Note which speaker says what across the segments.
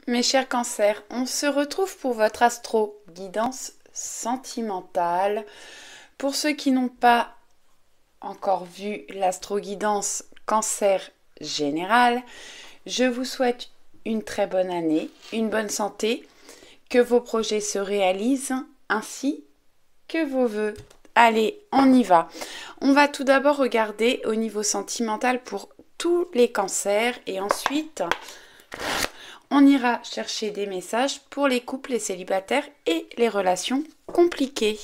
Speaker 1: Mes chers cancers, on se retrouve pour votre astro guidance sentimentale. Pour ceux qui n'ont pas encore vu l'astro guidance cancer général, je vous souhaite une très bonne année, une bonne santé, que vos projets se réalisent ainsi que vos vœux. Allez, on y va. On va tout d'abord regarder au niveau sentimental pour tous les cancers et ensuite on ira chercher des messages pour les couples, les célibataires et les relations compliquées.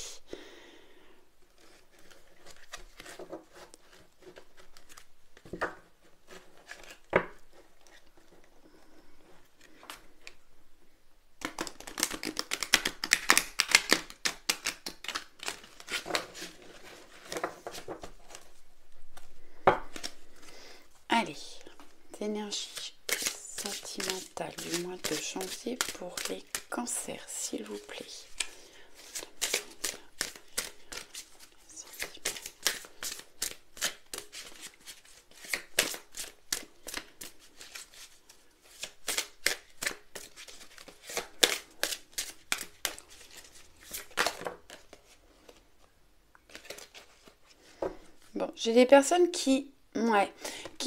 Speaker 1: Allez, énergie sentimentale du mois de janvier pour les cancers, s'il vous plaît. Bon, j'ai des personnes qui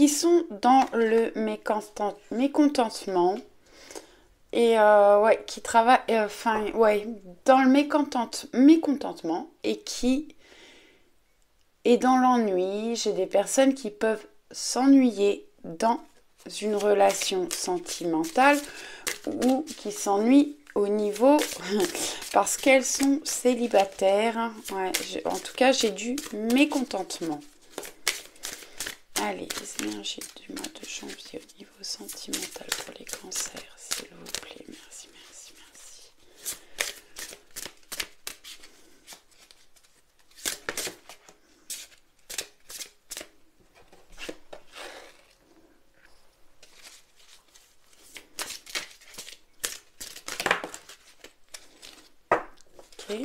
Speaker 1: sont dans le mécontentement et qui travaillent, dans le mécontentement et qui est dans l'ennui. J'ai des personnes qui peuvent s'ennuyer dans une relation sentimentale ou qui s'ennuient au niveau parce qu'elles sont célibataires. En tout cas, j'ai du mécontentement. Allez, les énergies du mois de janvier au niveau sentimental pour les cancers, s'il vous plaît. Merci, merci, merci. Ok.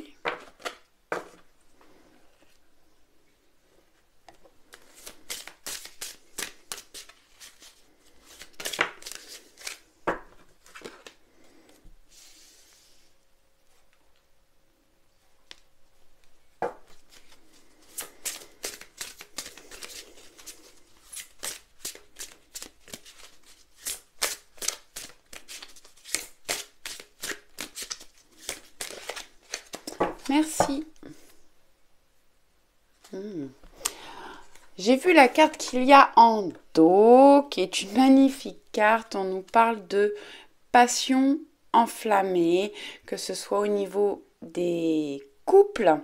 Speaker 1: Merci. J'ai vu la carte qu'il y a en dos, qui est une magnifique carte. On nous parle de passion enflammée, que ce soit au niveau des couples.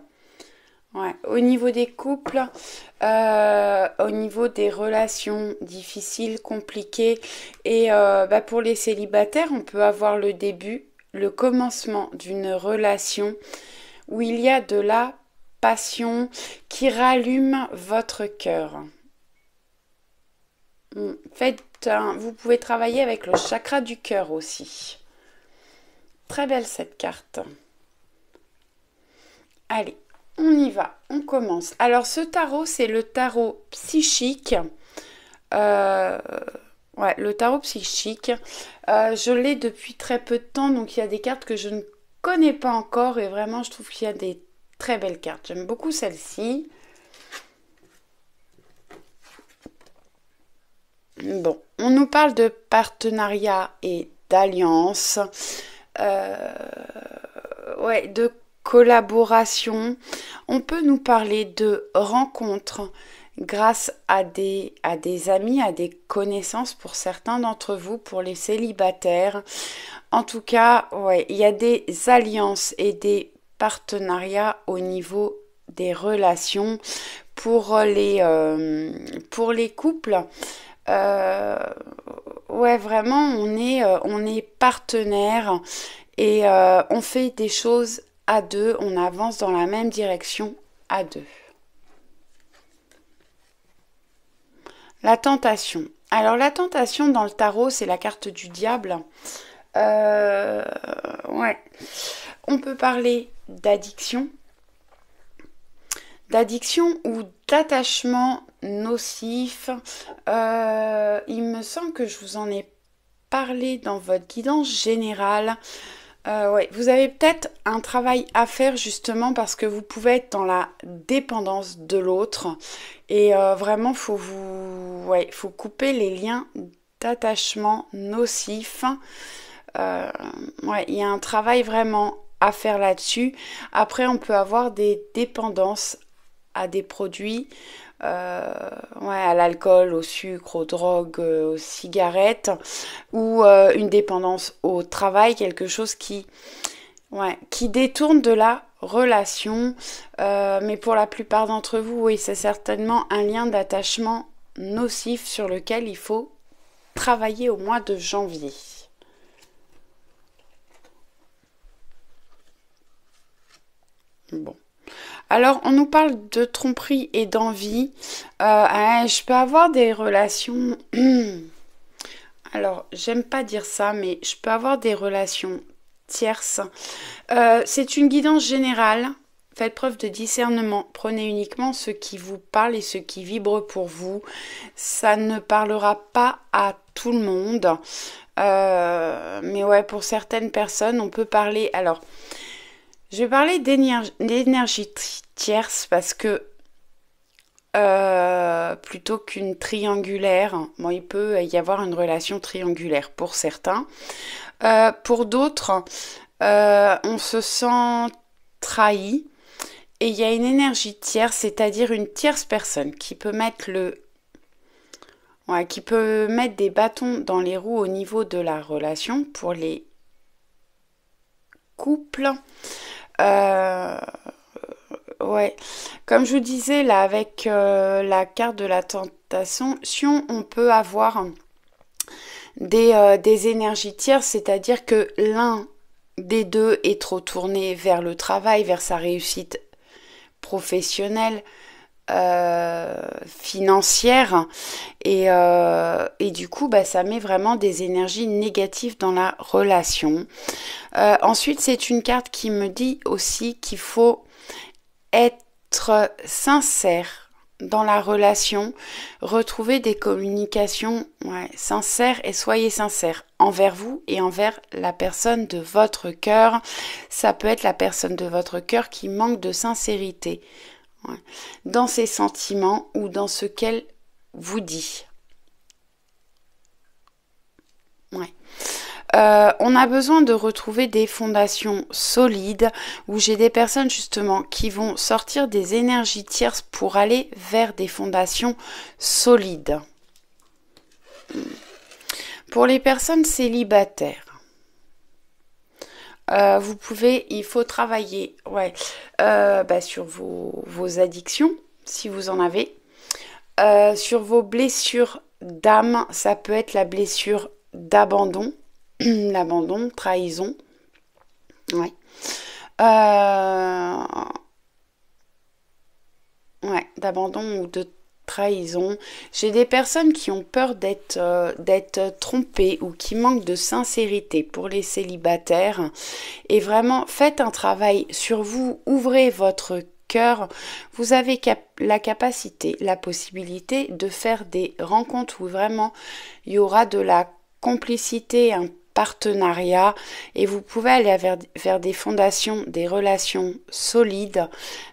Speaker 1: Au niveau des couples, au niveau des relations difficiles, compliquées. Et pour les célibataires, on peut avoir le début, le commencement d'une relation où il y a de la passion qui rallume votre cœur. Vous pouvez travailler avec le chakra du cœur aussi. Très belle cette carte. Allez, on y va, on commence. Alors ce tarot, c'est le tarot psychique. Le tarot psychique. Je l'ai depuis très peu de temps, donc il y a des cartes que je ne connais pas encore et vraiment je trouve qu'il y a des très belles cartes. J'aime beaucoup celle-ci. Bon, on nous parle de partenariat et d'alliance, de collaboration. On peut nous parler de rencontres grâce à des amis, à des connaissances pour certains d'entre vous, pour les célibataires. En tout cas, il y a des alliances et des partenariats au niveau des relations pour les couples. Vraiment, on est partenaires et on fait des choses à deux, on avance dans la même direction à deux. La tentation. Alors la tentation dans le tarot, c'est la carte du diable. On peut parler d'addiction ou d'attachement nocif. Il me semble que je vous en ai parler dans votre guidance générale. Ouais, vous avez peut-être un travail à faire justement parce que vous pouvez être dans la dépendance de l'autre et vraiment faut couper les liens d'attachement nocifs. Ouais, il y a un travail vraiment à faire là-dessus. Après, on peut avoir des dépendances à des produits, ouais, à l'alcool, au sucre, aux drogues, aux cigarettes, ou une dépendance au travail, quelque chose qui détourne de la relation. Mais pour la plupart d'entre vous, oui, c'est certainement un lien d'attachement nocif sur lequel il faut travailler au mois de janvier. Bon. Alors, on nous parle de tromperie et d'envie. Je peux avoir des relations... Alors, j'aime pas dire ça, mais je peux avoir des relations tierces. C'est une guidance générale. Faites preuve de discernement. Prenez uniquement ce qui vous parle et ce qui vibre pour vous. Ça ne parlera pas à tout le monde. Mais ouais, pour certaines personnes, on peut parler... Alors... Je vais parler d'énergie tierce parce que plutôt qu'une triangulaire, bon, il peut y avoir une relation triangulaire pour certains. Pour d'autres, on se sent trahi et il y a une énergie tierce, c'est-à-dire une tierce personne qui peut mettre qui peut mettre des bâtons dans les roues au niveau de la relation pour les couples. Ouais, comme je vous disais là avec la carte de la tentation, on peut avoir des énergies tierces, c'est-à-dire que l'un des deux est trop tourné vers le travail, vers sa réussite professionnelle, financière et du coup ça met vraiment des énergies négatives dans la relation. Ensuite c'est une carte qui me dit aussi qu'il faut être sincère dans la relation, retrouver des communications sincères et soyez sincères envers vous et envers la personne de votre cœur. Ça peut être la personne de votre cœur qui manque de sincérité dans ses sentiments ou dans ce qu'elle vous dit. Ouais. On a besoin de retrouver des fondations solides où j'ai des personnes justement qui vont sortir des énergies tierces pour aller vers des fondations solides. Pour les personnes célibataires, il faut travailler sur vos addictions, si vous en avez, sur vos blessures d'âme, ça peut être la blessure d'abandon, l'abandon, trahison, d'abandon ou de trahison. J'ai des personnes qui ont peur d'être trompées ou qui manquent de sincérité pour les célibataires. Et vraiment, faites un travail sur vous, ouvrez votre cœur. Vous avez la capacité, la possibilité de faire des rencontres où vraiment il y aura de la complicité, un partenariat et vous pouvez aller vers des fondations, des relations solides,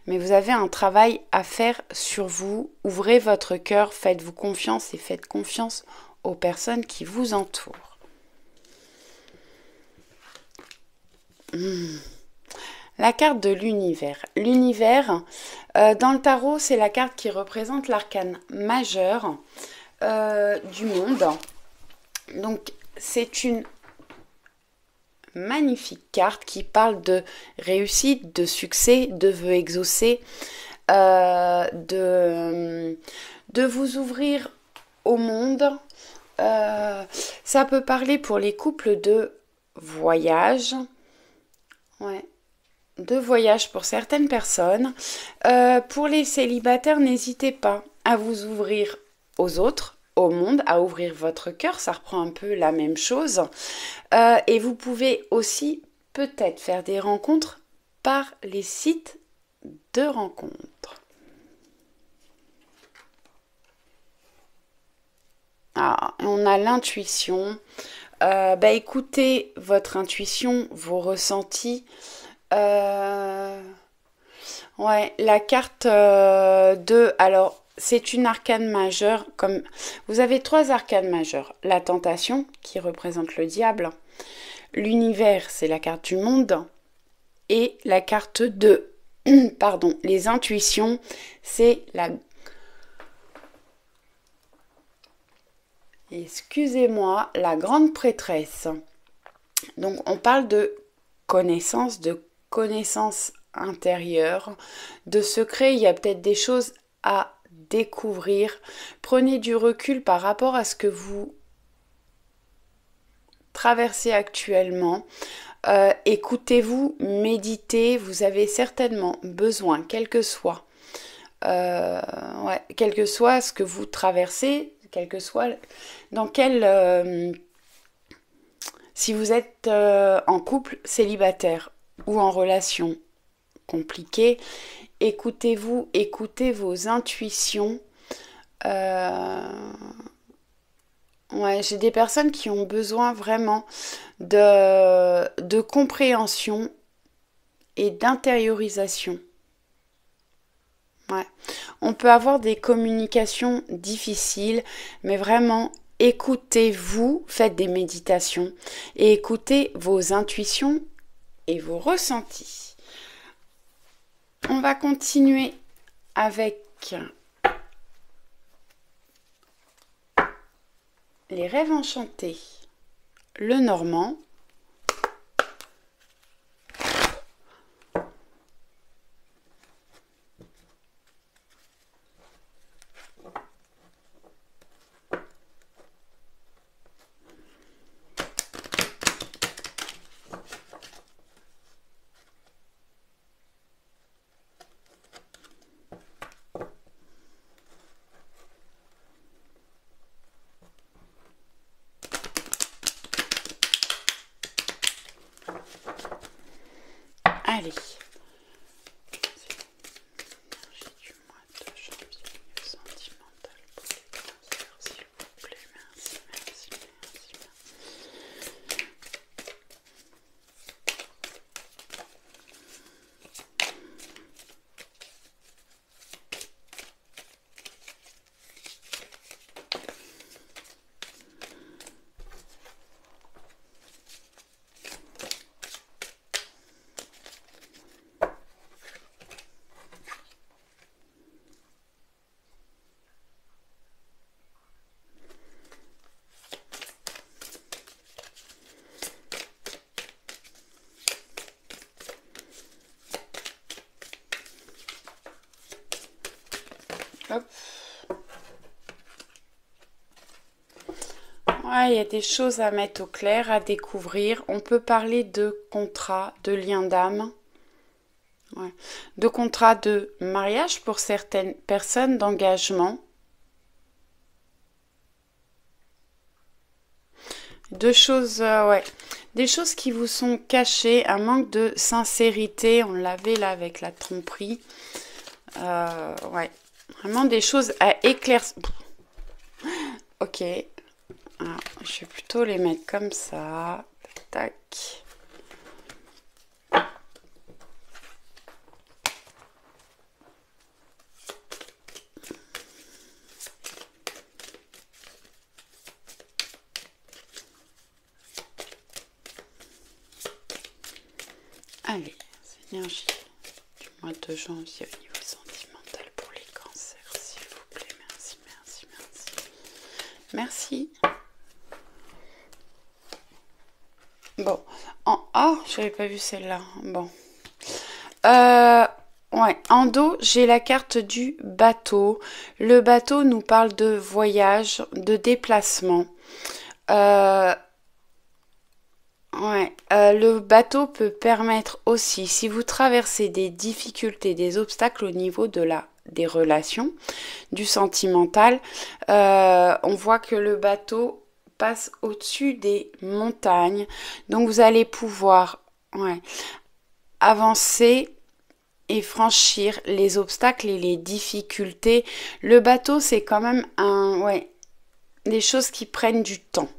Speaker 1: mais vous avez un travail à faire sur vous. Ouvrez votre cœur, faites-vous confiance et faites confiance aux personnes qui vous entourent. La carte de l'univers. L'univers, dans le tarot, c'est la carte qui représente l'arcane majeur du monde. Donc, c'est une magnifique carte qui parle de réussite, de succès, de vœux exaucés, de vous ouvrir au monde. Ça peut parler pour les couples de voyage. De voyage pour certaines personnes. Pour les célibataires, n'hésitez pas à vous ouvrir aux autres, au monde, à ouvrir votre cœur, ça reprend un peu la même chose. Et vous pouvez aussi peut-être faire des rencontres par les sites de rencontres. On a l'intuition. écoutez votre intuition, vos ressentis. Ouais, la carte 2, alors c'est une arcane majeure. Comme vous avez 3 arcanes majeures. La tentation, qui représente le diable. L'univers, c'est la carte du monde. Et la carte 2, pardon, les intuitions, c'est la... Excusez-moi, la grande prêtresse. Donc on parle de connaissance intérieure, de secret. Il y a peut-être des choses à découvrir. Prenez du recul par rapport à ce que vous traversez actuellement. Écoutez-vous, méditez. Vous avez certainement besoin, quel que soit ce que vous traversez, quel que soit dans quel si vous êtes en couple célibataire ou en relation compliquée, écoutez-vous, écoutez vos intuitions. J'ai des personnes qui ont besoin vraiment de compréhension et d'intériorisation. Ouais. On peut avoir des communications difficiles, mais vraiment écoutez-vous, faites des méditations et écoutez vos intuitions et vos ressentis. On va continuer avec les rêves enchantés. Le normand. Allez. Du mois de janvier, sentimental pour les cancers, s'il vous plaît. Merci, merci, merci, merci. Hop. Ouais, il y a des choses à mettre au clair, à découvrir. On peut parler de contrat, de lien d'âme, de contrat de mariage pour certaines personnes, d'engagement. Deux choses, des choses qui vous sont cachées, un manque de sincérité. On l'avait là avec la tromperie. Vraiment des choses à éclaircir. Ok. Alors, je vais plutôt les mettre comme ça. Tac. Allez, énergie du mois de janvier au niveau sentimental pour les cancers, s'il vous plaît. Merci, merci, merci. Merci. Bon, j'avais pas vu celle-là. Bon. En dos, j'ai la carte du bateau. Le bateau nous parle de voyage, de déplacement. Le bateau peut permettre aussi, si vous traversez des difficultés, des obstacles au niveau des relations, du sentimental, on voit que le bateau passe au-dessus des montagnes. Donc vous allez pouvoir avancer et franchir les obstacles et les difficultés. Le bateau, c'est quand même des choses qui prennent du temps.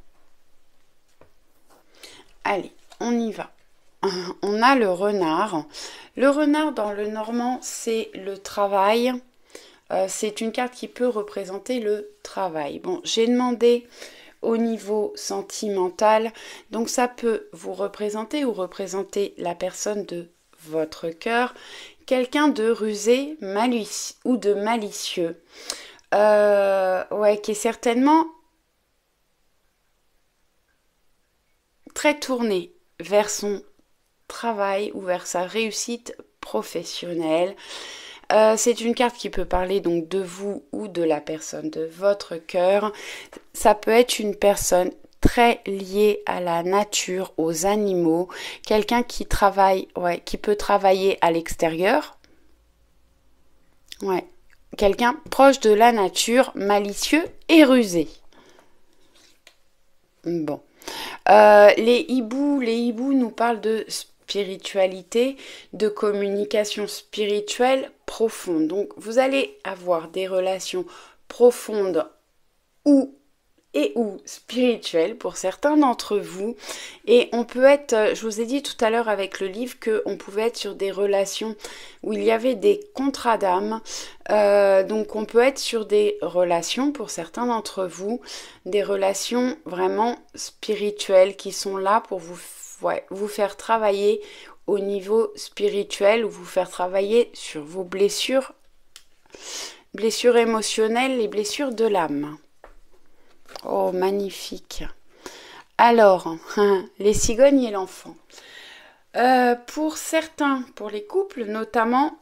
Speaker 1: Allez, on y va. On a le renard. Le renard dans le normand, c'est le travail. C'est une carte qui peut représenter le travail. Bon, j'ai demandé au niveau sentimental, donc ça peut vous représenter ou représenter la personne de votre cœur, quelqu'un de rusé, malicieux ou de malicieux, ouais, qui est certainement très tourné vers son travail ou vers sa réussite professionnelle. C'est une carte qui peut parler donc de vous ou de la personne de votre cœur. Ça peut être une personne très liée à la nature, aux animaux, quelqu'un qui travaille, ouais, qui peut travailler à l'extérieur. Ouais, quelqu'un proche de la nature, malicieux et rusé. Bon. Les hiboux nous parlent de spiritualité, de communication spirituelle profonde. Donc, vous allez avoir des relations profondes ou spirituelles pour certains d'entre vous. Et on peut être, je vous ai dit tout à l'heure avec le livre qu'on pouvait être sur des relations où il y avait des contrats d'âme. Donc on peut être sur des relations pour certains d'entre vous, des relations vraiment spirituelles qui sont là pour vous faire travailler au niveau spirituel ou vous faire travailler sur vos blessures émotionnelles, les blessures de l'âme. Oh, magnifique. Alors, les cigognes et l'enfant. Pour certains, pour les couples notamment,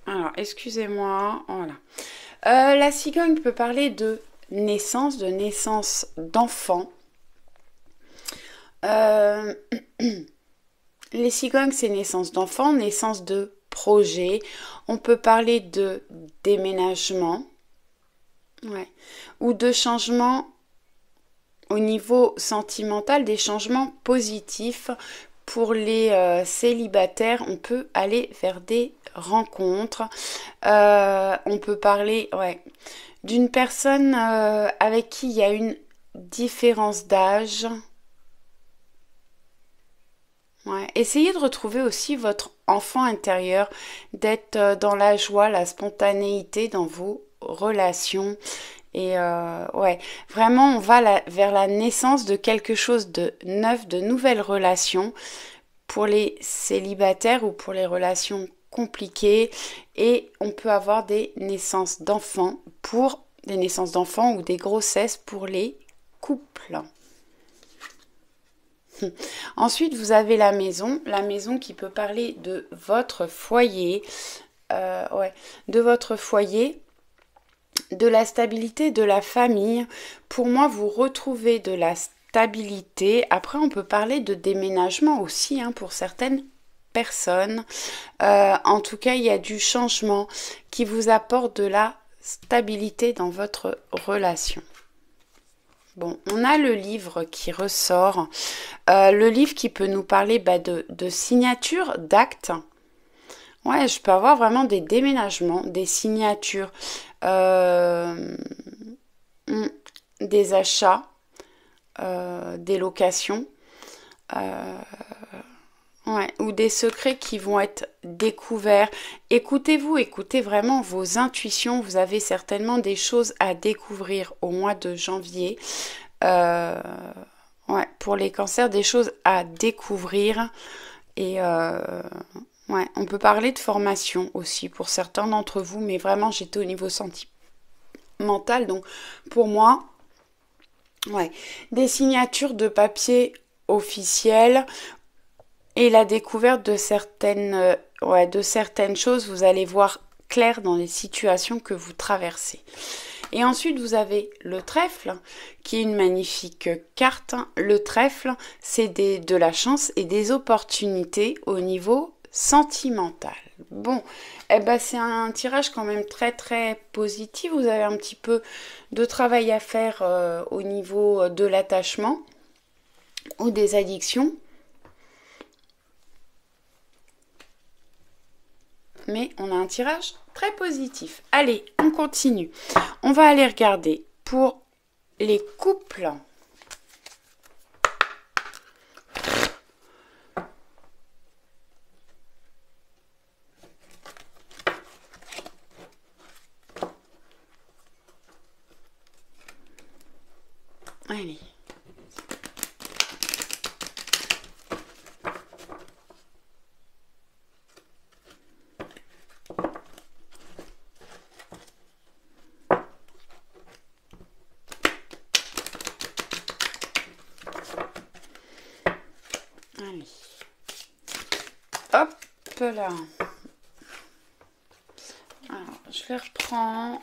Speaker 1: alors excusez-moi, voilà. La cigogne peut parler de naissance d'enfants. Les cigognes, c'est naissance d'enfants, naissance de projets. On peut parler de déménagement. Ouais. Ou de changements au niveau sentimental, des changements positifs. Pour les célibataires, on peut aller vers des rencontres. On peut parler d'une personne avec qui il y a une différence d'âge. Ouais. Essayez de retrouver aussi votre enfant intérieur, d'être dans la joie, la spontanéité dans vos relations. Et vraiment on va vers la naissance de quelque chose de neuf, de nouvelles relations pour les célibataires ou pour les relations compliquées. Et on peut avoir des naissances d'enfants ou des grossesses pour les couples. Ensuite, vous avez la maison qui peut parler de votre foyer, de votre foyer, de la stabilité de la famille. Pour moi, vous retrouvez de la stabilité. Après, on peut parler de déménagement aussi pour certaines personnes. En tout cas, il y a du changement qui vous apporte de la stabilité dans votre relation. Bon, on a le livre qui ressort. Le livre qui peut nous parler de signature, d'actes. Ouais, je peux avoir vraiment des déménagements, des signatures, des achats, des locations, ou des secrets qui vont être découverts. Écoutez-vous, écoutez vraiment vos intuitions. Vous avez certainement des choses à découvrir au mois de janvier. Pour les cancers, des choses à découvrir. Et on peut parler de formation aussi pour certains d'entre vous, mais vraiment j'étais au niveau sentimental, donc pour moi, des signatures de papier officielles et la découverte de certaines choses. Vous allez voir clair dans les situations que vous traversez. Et ensuite, vous avez le trèfle, qui est une magnifique carte. Le trèfle, c'est de la chance et des opportunités au niveau sentimental. Bon, c'est un tirage quand même très très positif. Vous avez un petit peu de travail à faire au niveau de l'attachement ou des addictions. Mais on a un tirage très positif. Allez, on continue. On va aller regarder pour les couples. Allez. Allez. Hop là. Alors, je les reprends.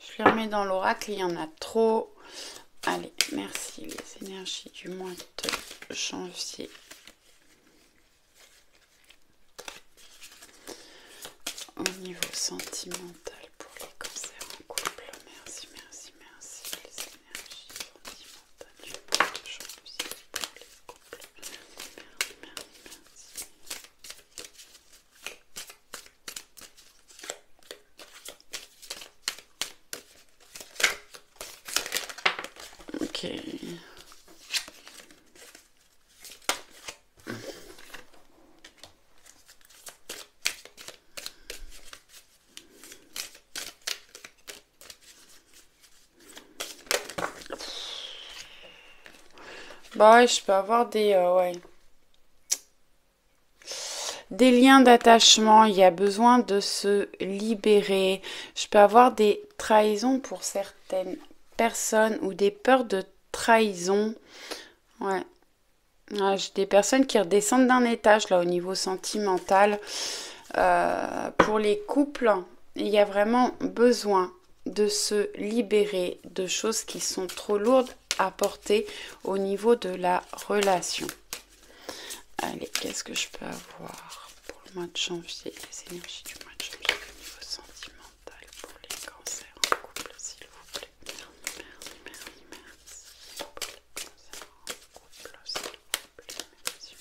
Speaker 1: Je les remets dans l'oracle, il y en a trop. Allez, merci les énergies du mois de janvier. Au niveau sentimental pour les cancers en couple. Merci, merci, merci. Les énergies sentimentales du mois de janvier pour les couples. Merci, merci. Ok. Bah ouais, je peux avoir des liens d'attachement. Il y a besoin de se libérer. Je peux avoir des trahisons pour certaines personnes ou des peurs de trahison. Ouais. Ouais, j'ai des personnes qui redescendent d'un étage là au niveau sentimental. Pour les couples, il y a vraiment besoin de se libérer de choses qui sont trop lourdes à porter au niveau de la relation. Allez, qu'est-ce que je peux avoir pour le mois de janvier, les énergies du mois de janvier au niveau sentimental pour les cancers en couple, s'il vous plaît. Merci, merci, merci pour les cancers en couple, s'il vous plaît. Merci, merci.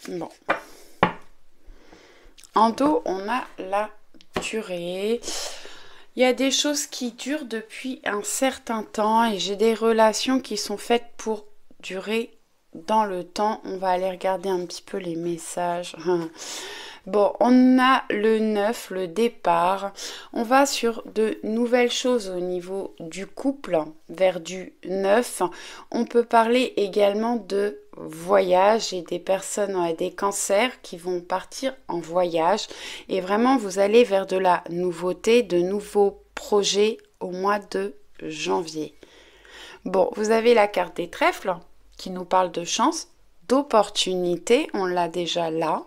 Speaker 1: Bon. En dos, on a la durée. Il y a des choses qui durent depuis un certain temps et j'ai des relations qui sont faites pour durer dans le temps. On va aller regarder un petit peu les messages. Bon, on a le 9, le départ. On va sur de nouvelles choses au niveau du couple, vers du 9. On peut parler également de voyage et des personnes, des cancers qui vont partir en voyage. Et vraiment, vous allez vers de la nouveauté, de nouveaux projets au mois de janvier. Bon, vous avez la carte des trèfles qui nous parle de chance, d'opportunité. On l'a déjà là.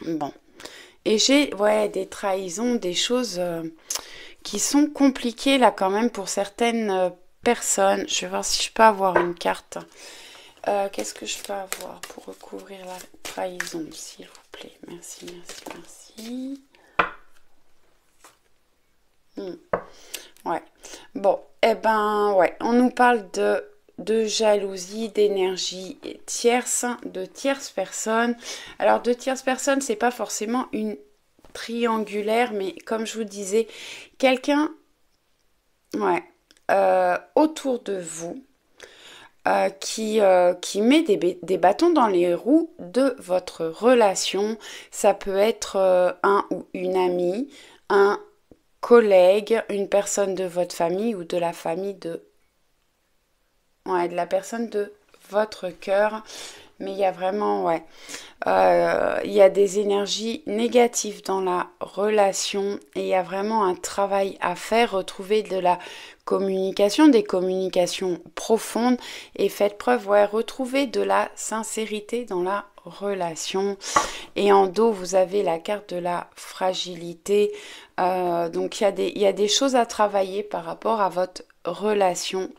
Speaker 1: Bon, et j'ai des trahisons, des choses qui sont compliquées là quand même pour certaines personnes. Je vais voir si je peux avoir une carte. Qu'est-ce que je peux avoir pour recouvrir la trahison, s'il vous plaît? Merci, merci, merci. Ouais, bon, on nous parle de jalousie, d'énergie tierce, de tierces personnes. Alors, de tierces personnes, c'est pas forcément une triangulaire, mais comme je vous disais, quelqu'un autour de vous qui met des bâtons dans les roues de votre relation. Ça peut être un ou une amie, un collègue, une personne de votre famille ou de la famille de la personne de votre cœur. Mais il y a vraiment, il y a des énergies négatives dans la relation et il y a vraiment un travail à faire. Retrouver de la communication, des communications profondes et faites preuve, retrouver de la sincérité dans la relation. Et en dos, vous avez la carte de la fragilité. Donc, il y a des choses à travailler par rapport à votre relation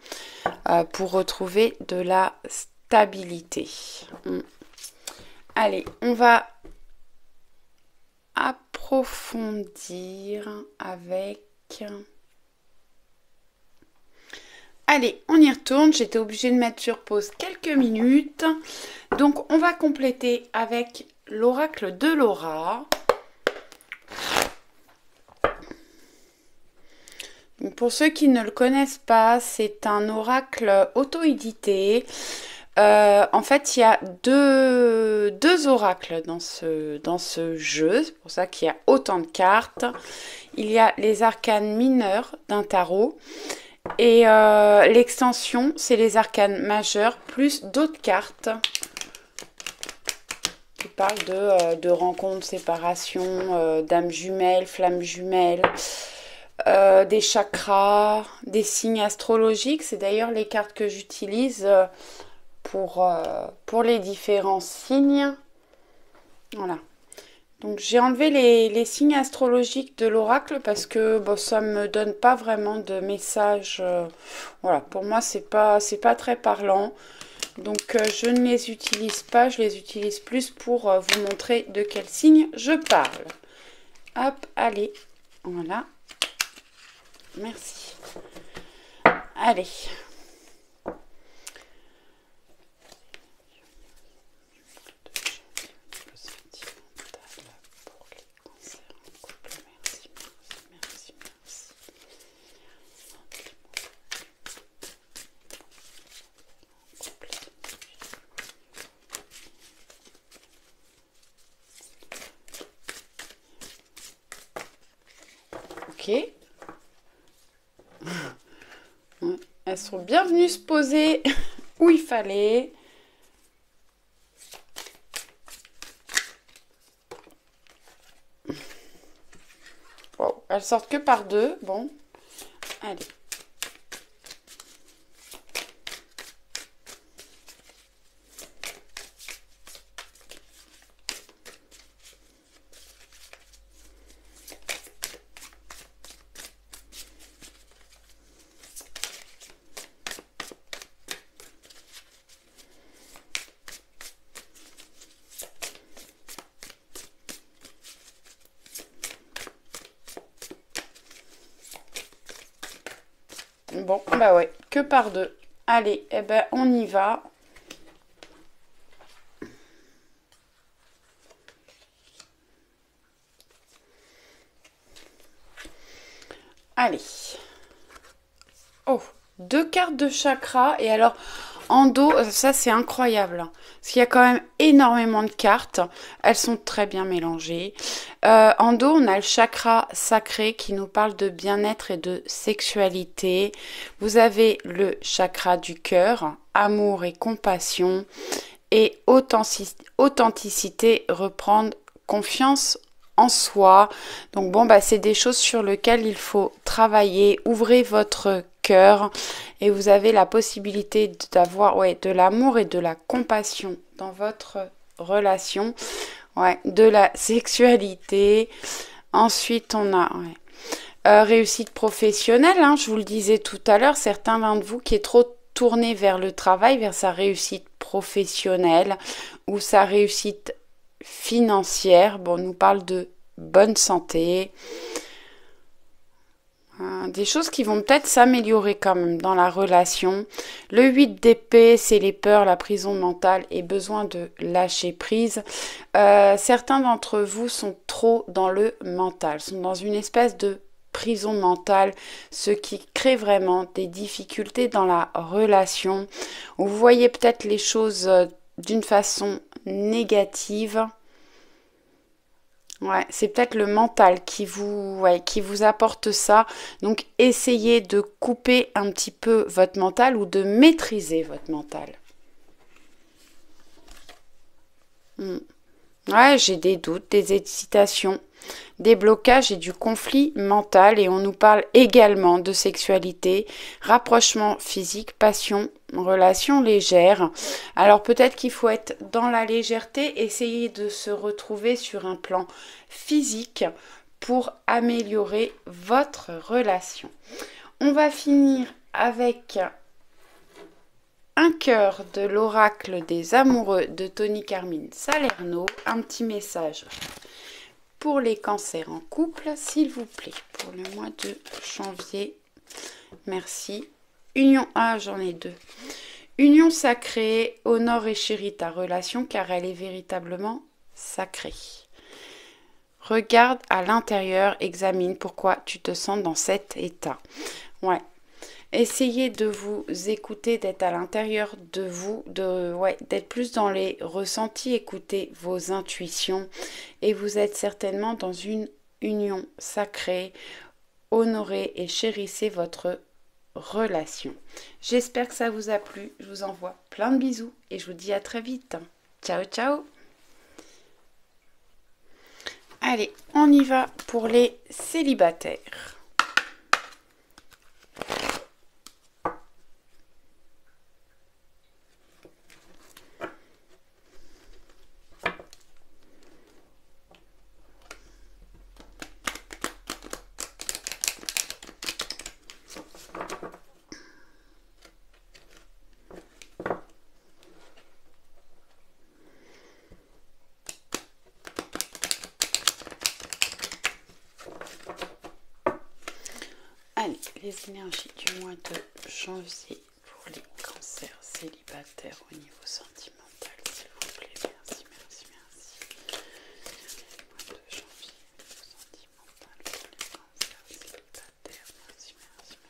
Speaker 1: pour retrouver de la stabilité. Allez, on va approfondir avec... Allez, on y retourne. J'étais obligée de mettre sur pause quelques minutes. Donc, on va compléter avec l'oracle de Laura. Donc, pour ceux qui ne le connaissent pas, c'est un oracle auto-édité. En fait, il y a deux oracles dans ce jeu. C'est pour ça qu'il y a autant de cartes. Il y a les arcanes mineurs d'un tarot. Et l'extension, c'est les arcanes majeurs, plus d'autres cartes qui parlent de rencontres, séparations, d'âmes jumelles, flammes jumelles, des chakras, des signes astrologiques. C'est d'ailleurs les cartes que j'utilise pour les différents signes. Voilà. Donc j'ai enlevé les signes astrologiques de l'oracle parce que bon, ça ne me donne pas vraiment de message. Voilà, pour moi c'est pas très parlant. Donc je ne les utilise pas, je les utilise plus pour vous montrer de quel signe je parle. Hop, allez, voilà. Merci. Allez. Ok. Elles sont bien venues se poser où il fallait. Bon, elles sortent que par deux. Bon, allez. Bon, bah ouais, que par deux. Allez, eh ben on y va. Allez. Oh, deux cartes de chakra. Et alors, en dos, ça c'est incroyable. Parce qu'il y a quand même énormément de cartes. Elles sont très bien mélangées. En dos, on a le chakra sacré qui nous parle de bien-être et de sexualité. Vous avez le chakra du cœur, amour et compassion. Et authenticité, reprendre confiance en soi. Donc bon, bah, c'est des choses sur lesquelles il faut travailler. Ouvrez votre cœur et vous avez la possibilité d'avoir de l'amour et de la compassion dans votre relation. Ouais, de la sexualité. Ensuite, on a réussite professionnelle. Hein, je vous le disais tout à l'heure, certains d'entre vous qui est trop tourné vers le travail, vers sa réussite professionnelle ou sa réussite financière. Bon, on nous parle de bonne santé. Des choses qui vont peut-être s'améliorer quand même dans la relation. Le 8 d'épée, c'est les peurs, la prison mentale et besoin de lâcher prise. Certains d'entre vous sont trop dans le mental, sont dans une espèce de prison mentale, ce qui crée vraiment des difficultés dans la relation. Vous voyez peut-être les choses d'une façon négative. Ouais, c'est peut-être le mental qui vous apporte ça. Donc, essayez de couper un petit peu votre mental ou de maîtriser votre mental. Ouais, j'ai des doutes, des hésitations, des blocages et du conflit mental. Et on nous parle également de sexualité, rapprochement physique, passion, relation légère. Alors peut-être qu'il faut être dans la légèreté, essayer de se retrouver sur un plan physique pour améliorer votre relation. On va finir avec un cœur de l'oracle des amoureux de Tony Carmine Salerno. Un petit message pour les cancers en couple, s'il vous plaît, pour le mois de janvier. Merci. Union, j'en ai deux. Union sacrée, honore et chéris ta relation car elle est véritablement sacrée. Regarde à l'intérieur, examine pourquoi tu te sens dans cet état. Ouais. Essayez de vous écouter, d'être à l'intérieur de vous, d'être plus dans les ressentis, écoutez vos intuitions et vous êtes certainement dans une union sacrée. Honorez et chérissez votre relation. J'espère que ça vous a plu. Je vous envoie plein de bisous et je vous dis à très vite. Ciao, ciao. Allez, on y va pour les célibataires. Allez, les énergies du mois de janvier pour les cancers célibataires au niveau sentimental, s'il vous plaît. Merci, merci, merci. Mois de janvier au niveau sentimental pour les cancers célibataires. Merci, merci, merci.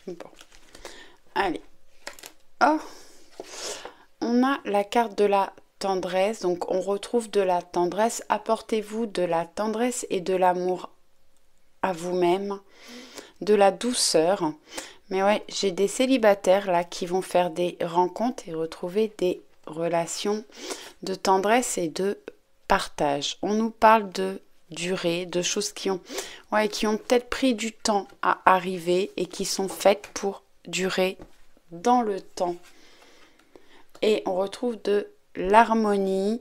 Speaker 1: Bon, allez. Oh, on a la carte de la tendresse. Donc, on retrouve de la tendresse. Apportez-vous de la tendresse et de l'amour à vous-même, de la douceur. Mais ouais, j'ai des célibataires là qui vont faire des rencontres et retrouver des relations de tendresse et de partage. On nous parle de durée, de choses qui ont peut-être pris du temps à arriver et qui sont faites pour durer dans le temps. Et on retrouve de l'harmonie.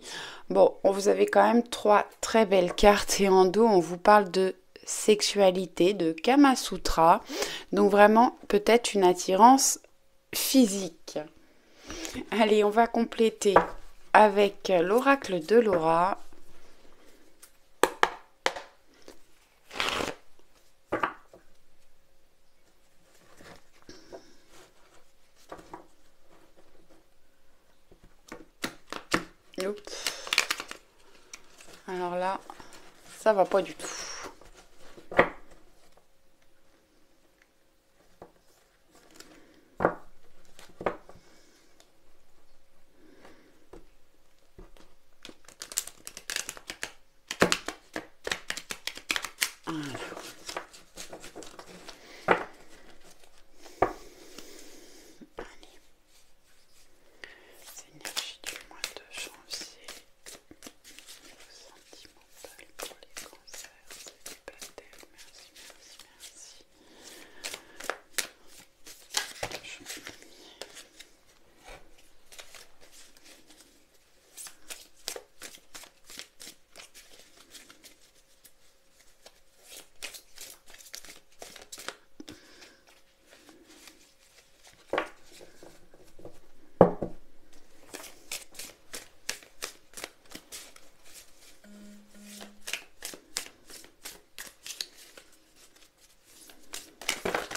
Speaker 1: Bon, vous avez quand même 3 très belles cartes et en dos, on vous parle de sexualité, de Kama Sutra. Donc vraiment, peut-être une attirance physique. Allez, on va compléter avec l'oracle de Laura. Oups. Alors là, ça va pas du tout.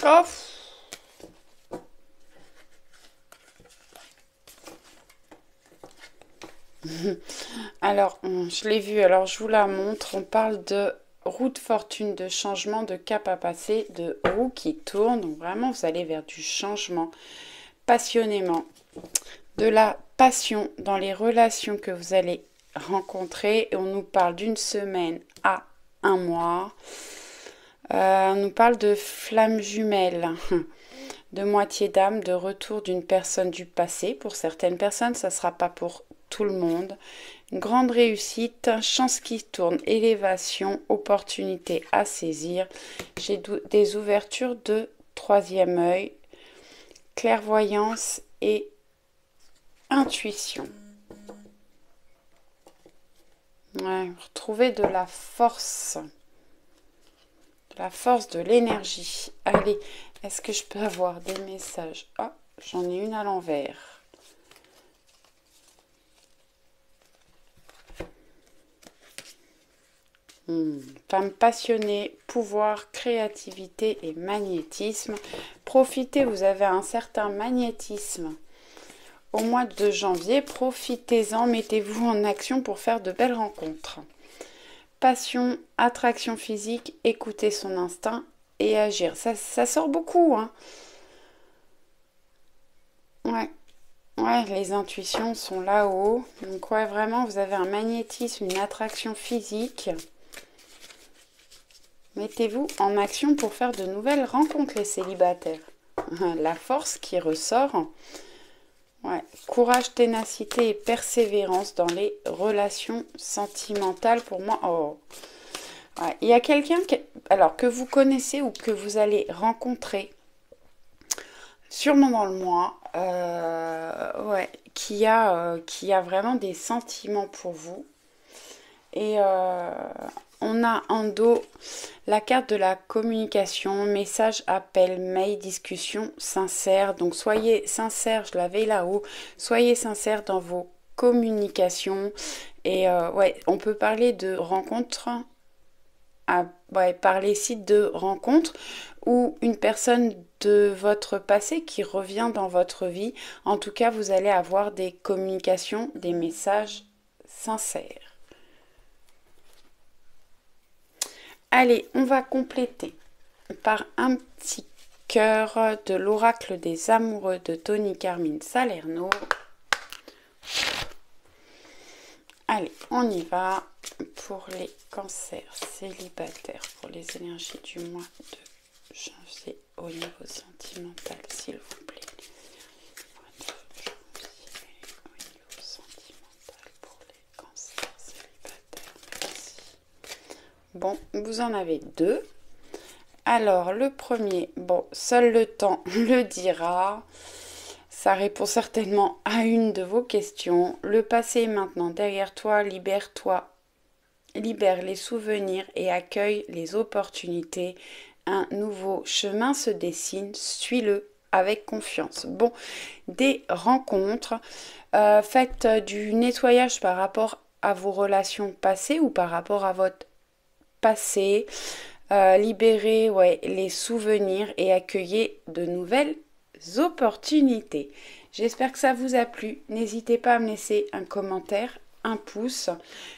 Speaker 1: Oh. Alors, je l'ai vu, alors je vous la montre. On parle de roue de fortune, de changement, de cap à passer, de roue qui tourne. Donc vraiment, vous allez vers du changement passionnément, de la passion dans les relations que vous allez rencontrer. Et on nous parle d'une semaine à un mois. On nous parle de flammes jumelles, de moitié d'âme, de retour d'une personne du passé. Pour certaines personnes, ça ne sera pas pour tout le monde. Une grande réussite, chance qui tourne, élévation, opportunité à saisir. J'ai des ouvertures de troisième œil, clairvoyance et intuition. Ouais, retrouver de la force. De la force, de l'énergie. Allez, est-ce que je peux avoir des messages? Ah, j'en ai une à l'envers. Femme passionnée, pouvoir, créativité et magnétisme. Profitez, vous avez un certain magnétisme. Au mois de janvier, profitez-en, mettez-vous en action pour faire de belles rencontres. Passion, attraction physique, écoutez son instinct et agir. Ça sort beaucoup, hein. Ouais, les intuitions sont là-haut. Donc ouais, vraiment, vous avez un magnétisme, une attraction physique. Mettez-vous en action pour faire de nouvelles rencontres, les célibataires. La force qui ressort. Ouais. Courage, ténacité et persévérance dans les relations sentimentales pour moi. Oh. Ouais. Il y a quelqu'un que vous connaissez ou que vous allez rencontrer, sûrement dans le mois, ouais, qui a vraiment des sentiments pour vous. Et on a en dos la carte de la communication, message, appel, mail, discussion sincère. Donc soyez sincère, je l'avais là-haut, soyez sincère dans vos communications. Et ouais, on peut parler de rencontres, parler ici de rencontres ou une personne de votre passé qui revient dans votre vie. En tout cas, vous allez avoir des communications, des messages sincères. Allez, on va compléter par un petit cœur de l'oracle des amoureux de Tony Carmine Salerno. Allez, on y va pour les cancers célibataires, pour les énergies du mois de janvier au niveau sentimental, s'il vous plaît. Mois de janvier au niveau sentimental pour les cancers célibataires, merci. Bon, vous en avez deux. Alors, le premier, bon, seul le temps le dira. Ça répond certainement à une de vos questions. Le passé est maintenant derrière toi, libère-toi. Libère les souvenirs et accueille les opportunités. Un nouveau chemin se dessine, suis-le avec confiance. Bon, des rencontres. Faites du nettoyage par rapport à vos relations passées ou par rapport à votre passé. Libérez les souvenirs et accueillez de nouvelles opportunités. J'espère que ça vous a plu. N'hésitez pas à me laisser un commentaire, un pouce.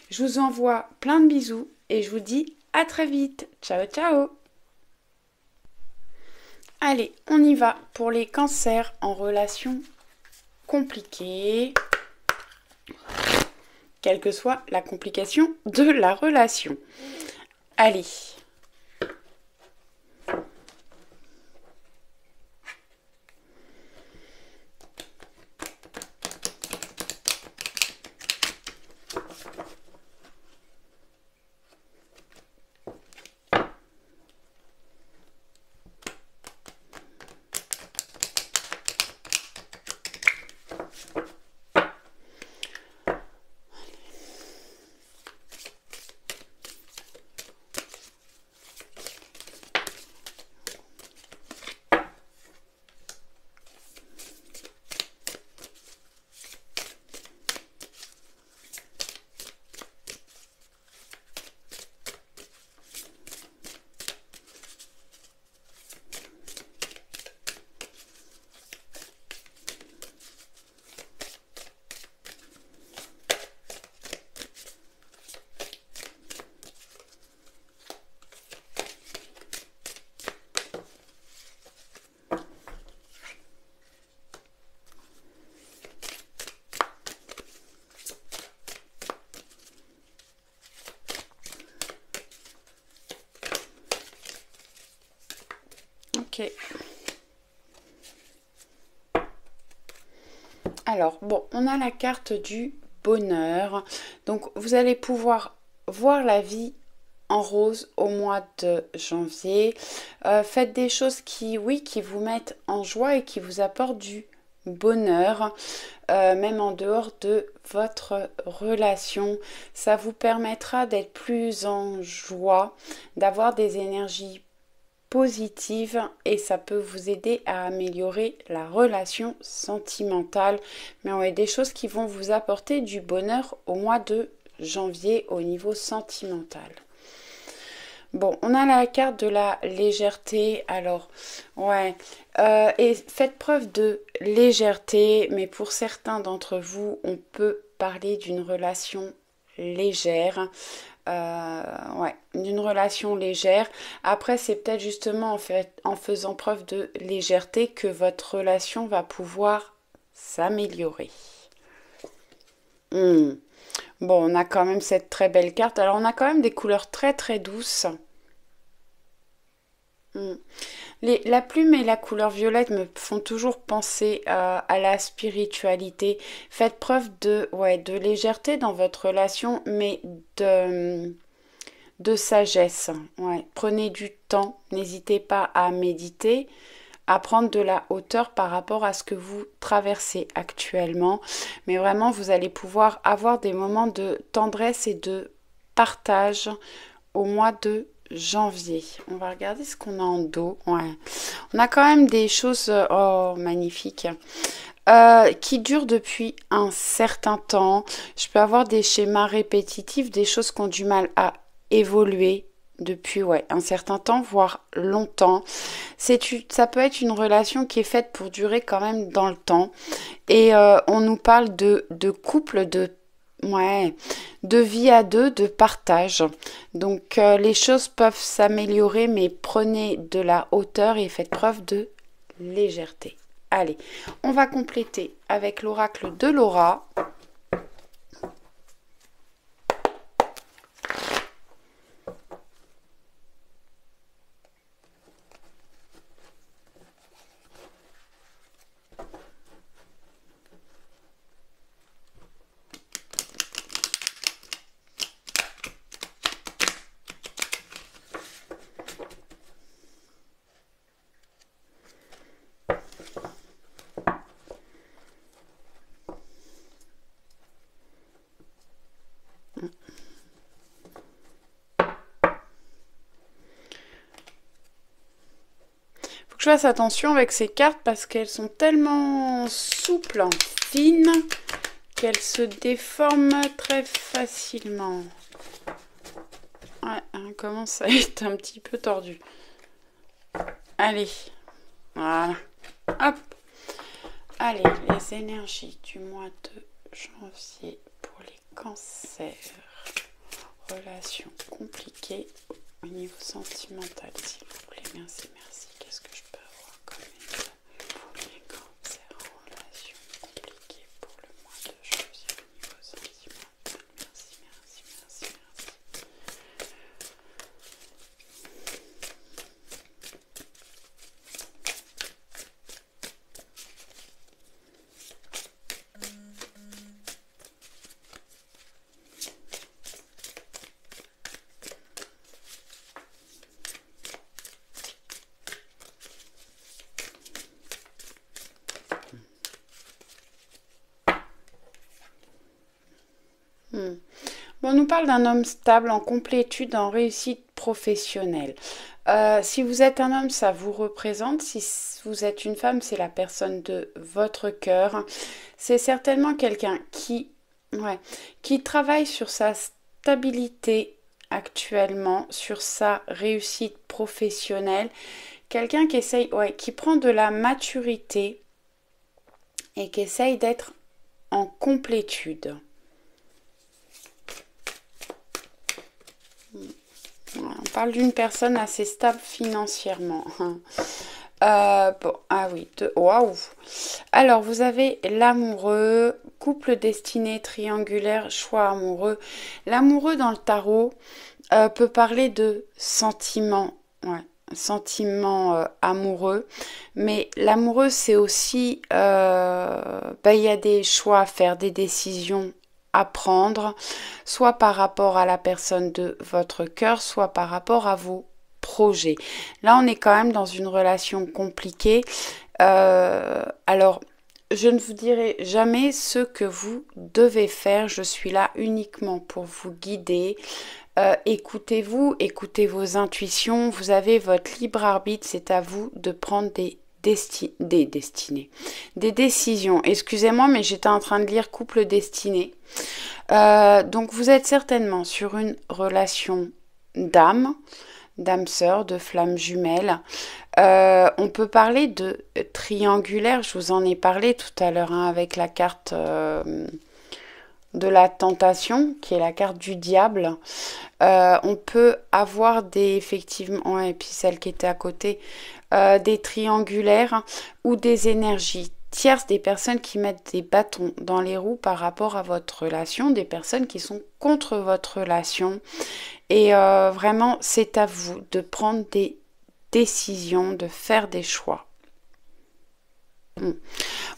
Speaker 1: Je vous envoie plein de bisous et je vous dis à très vite. Ciao, ciao. Allez, on y va pour les cancers en relation compliquée. Quelle que soit la complication de la relation. Allez. Ok. Alors, bon, on a la carte du bonheur. Donc, vous allez pouvoir voir la vie en rose au mois de janvier. Faites des choses qui, oui, qui vous mettent en joie et qui vous apportent du bonheur, même en dehors de votre relation. Ça vous permettra d'être plus en joie, d'avoir des énergies positives et ça peut vous aider à améliorer la relation sentimentale. Mais on a des choses qui vont vous apporter du bonheur au mois de janvier au niveau sentimental. Bon, on a la carte de la légèreté, alors, ouais, et faites preuve de légèreté, mais pour certains d'entre vous, on peut parler d'une relation légère, ouais, d'une relation légère. Après, c'est peut-être justement en fait, en faisant preuve de légèreté que votre relation va pouvoir s'améliorer. Bon, on a quand même cette très belle carte. Alors, on a quand même des couleurs très très douces. Hmm. La plume et la couleur violette me font toujours penser à la spiritualité. Faites preuve de, ouais, de légèreté dans votre relation, mais de sagesse. Ouais. Prenez du temps, n'hésitez pas à méditer, à prendre de la hauteur par rapport à ce que vous traversez actuellement. Mais vraiment, vous allez pouvoir avoir des moments de tendresse et de partage au mois de janvier. On va regarder ce qu'on a en dos. Ouais. On a quand même des choses oh, magnifiques. Qui durent depuis un certain temps. Je peux avoir des schémas répétitifs, des choses qui ont du mal à évoluer depuis ouais, un certain temps, voire longtemps. Ça peut être une relation qui est faite pour durer quand même dans le temps. Et on nous parle de couple, ouais, de vie à deux, de partage. Donc les choses peuvent s'améliorer, mais prenez de la hauteur et faites preuve de légèreté. Allez, on va compléter avec l'oracle de Laura. Je fasse attention avec ces cartes parce qu'elles sont tellement souples, fines, qu'elles se déforment très facilement. Ouais, elle commence à être un petit peu tordue. Allez, voilà. Hop. Allez, les énergies du mois de janvier pour les cancers. Relations compliquées au niveau sentimental, s'il vous plaît. Merci, merci. Qu'est-ce que je peux avoir comme état pour les cancers en relations compliquées pour le mois de janvier au niveau sentimental? Merci, merci, merci, merci. Bon, on nous parle d'un homme stable, en complétude, en réussite professionnelle. Si vous êtes un homme, ça vous représente. Si vous êtes une femme, c'est la personne de votre cœur. C'est certainement quelqu'un ouais, qui travaille sur sa stabilité actuellement, sur sa réussite professionnelle. Quelqu'un qui essaye, ouais, qui prend de la maturité et qui essaye d'être en complétude. On parle d'une personne assez stable financièrement. Bon, ah oui, waouh. Alors, vous avez l'amoureux, couple destiné triangulaire, choix amoureux. L'amoureux dans le tarot peut parler de sentiments, ouais, sentiment amoureux, mais l'amoureux c'est aussi il y a des choix à faire, des décisions à prendre, soit par rapport à la personne de votre cœur, soit par rapport à vos projets. Là on est quand même dans une relation compliquée. Alors je ne vous dirai jamais ce que vous devez faire, je suis là uniquement pour vous guider. Écoutez-vous, écoutez vos intuitions, vous avez votre libre arbitre, c'est à vous de prendre des décisions. Excusez-moi, mais j'étais en train de lire Couple destiné. Donc vous êtes certainement sur une relation d'âme sœur, de flamme jumelle. On peut parler de triangulaire, je vous en ai parlé tout à l'heure avec la carte de la tentation, qui est la carte du diable. On peut avoir effectivement, et puis celle qui était à côté, des triangulaires ou des énergies tierces, des personnes qui mettent des bâtons dans les roues par rapport à votre relation, des personnes qui sont contre votre relation. Et vraiment, c'est à vous de prendre des décisions, de faire des choix.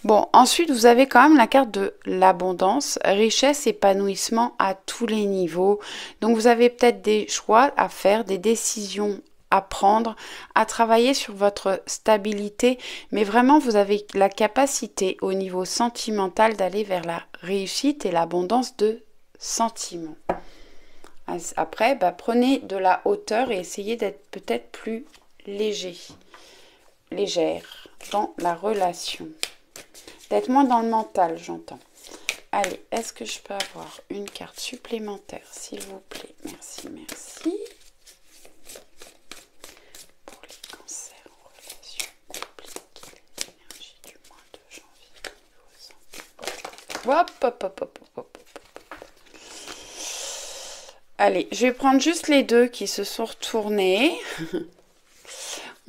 Speaker 1: Bon, ensuite, vous avez quand même la carte de l'abondance, richesse, épanouissement à tous les niveaux. Donc, vous avez peut-être des choix à faire, des décisions à prendre, à travailler sur votre stabilité, mais vraiment, vous avez la capacité au niveau sentimental d'aller vers la réussite et l'abondance de sentiments. Après, prenez de la hauteur et essayez d'être peut-être plus légère dans la relation. D'être moins dans le mental, j'entends. Allez, est-ce que je peux avoir une carte supplémentaire, s'il vous plaît? Merci, merci. Pour les cancers en relation compliquée, l'énergie du mois de janvier. Hop, hop, hop, hop, hop. Allez, je vais prendre juste les deux qui se sont retournés.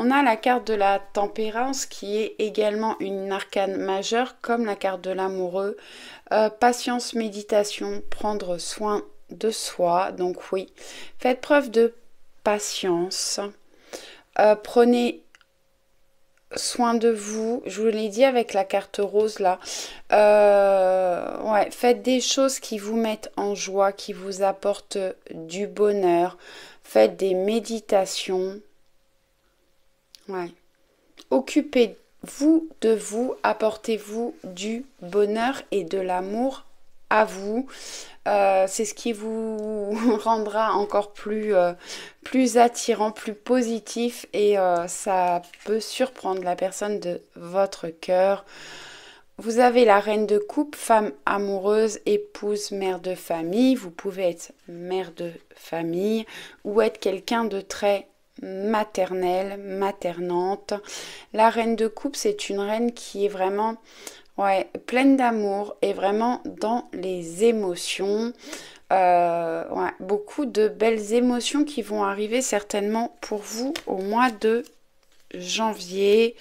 Speaker 1: On a la carte de la tempérance qui est également une arcane majeure comme la carte de l'amoureux. Patience, méditation, prendre soin de soi. Donc oui, faites preuve de patience. Prenez soin de vous. Je vous l'ai dit avec la carte rose là. Faites des choses qui vous mettent en joie, qui vous apportent du bonheur. Faites des méditations. Ouais. Occupez-vous de vous, apportez-vous du bonheur et de l'amour à vous. C'est ce qui vous rendra encore plus attirant, plus positif et ça peut surprendre la personne de votre cœur. Vous avez la reine de coupe, femme amoureuse, épouse, mère de famille. Vous pouvez être mère de famille ou être quelqu'un de très maternelle, maternante. La reine de coupe, c'est une reine qui est vraiment pleine d'amour et vraiment dans les émotions. Beaucoup de belles émotions qui vont arriver certainement pour vous au mois de janvier.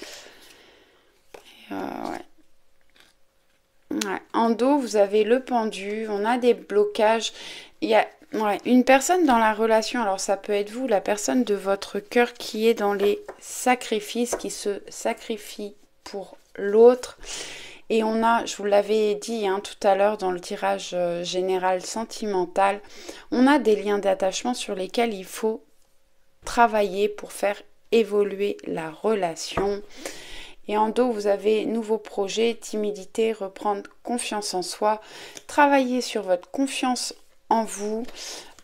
Speaker 1: En dos, vous avez le pendu, on a des blocages. Il y a une personne dans la relation, alors ça peut être vous, la personne de votre cœur qui est dans les sacrifices, qui se sacrifie pour l'autre. Et on a, je vous l'avais dit tout à l'heure dans le tirage général sentimental, on a des liens d'attachement sur lesquels il faut travailler pour faire évoluer la relation. Et en dos, vous avez nouveaux projets, timidité, reprendre confiance en soi, travailler sur votre confiance en vous.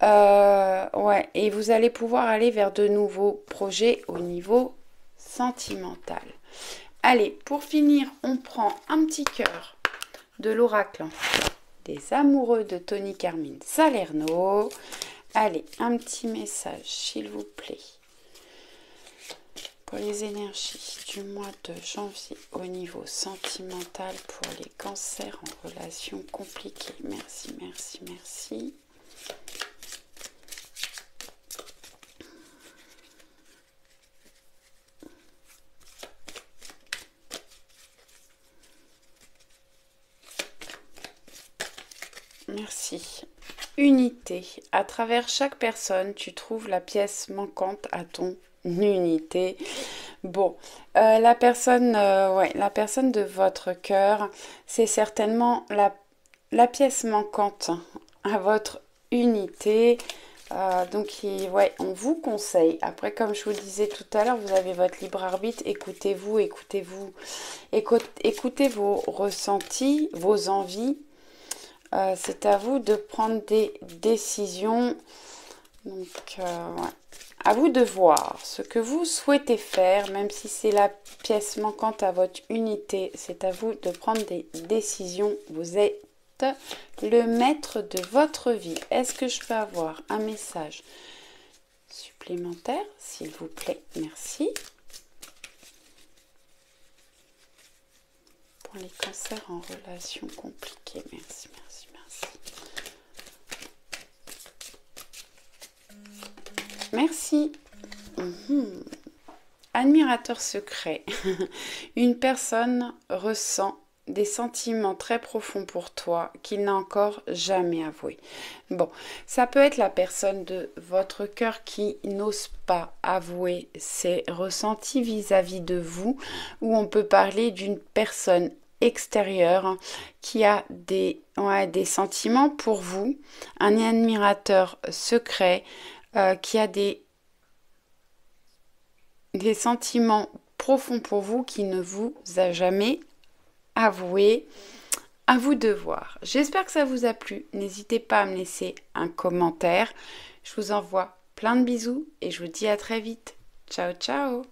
Speaker 1: Et vous allez pouvoir aller vers de nouveaux projets au niveau sentimental. Allez, pour finir, on prend un petit cœur de l'oracle des amoureux de Tony Carmine Salerno. Allez, un petit message, s'il vous plaît. Pour les énergies du mois de janvier au niveau sentimental pour les cancers en relation compliquée. Merci, merci, merci. Merci. unité. À travers chaque personne, tu trouves la pièce manquante à ton unité. Bon, la personne de votre cœur, c'est certainement la pièce manquante à votre unité. Donc, ouais, on vous conseille. Après, comme je vous le disais tout à l'heure, vous avez votre libre arbitre. Écoutez vos ressentis, vos envies. C'est à vous de prendre des décisions. Donc, ouais. À vous de voir ce que vous souhaitez faire, même si c'est la pièce manquante à votre unité. C'est à vous de prendre des décisions. Vous êtes le maître de votre vie. Est-ce que je peux avoir un message supplémentaire, s'il vous plaît? Merci. Pour les cancers en relation compliquée. Merci, merci, merci. Merci. Admirateur secret. Une personne ressent des sentiments très profonds pour toi qu'il n'a encore jamais avoué. Bon, ça peut être la personne de votre cœur qui n'ose pas avouer ses ressentis vis-à-vis de vous, ou on peut parler d'une personne extérieure qui a des sentiments pour vous, un admirateur secret qui a des sentiments profonds pour vous qui ne vous a jamais avoué. À vous de voir. J'espère que ça vous a plu. N'hésitez pas à me laisser un commentaire. Je vous envoie plein de bisous et je vous dis à très vite. Ciao, ciao!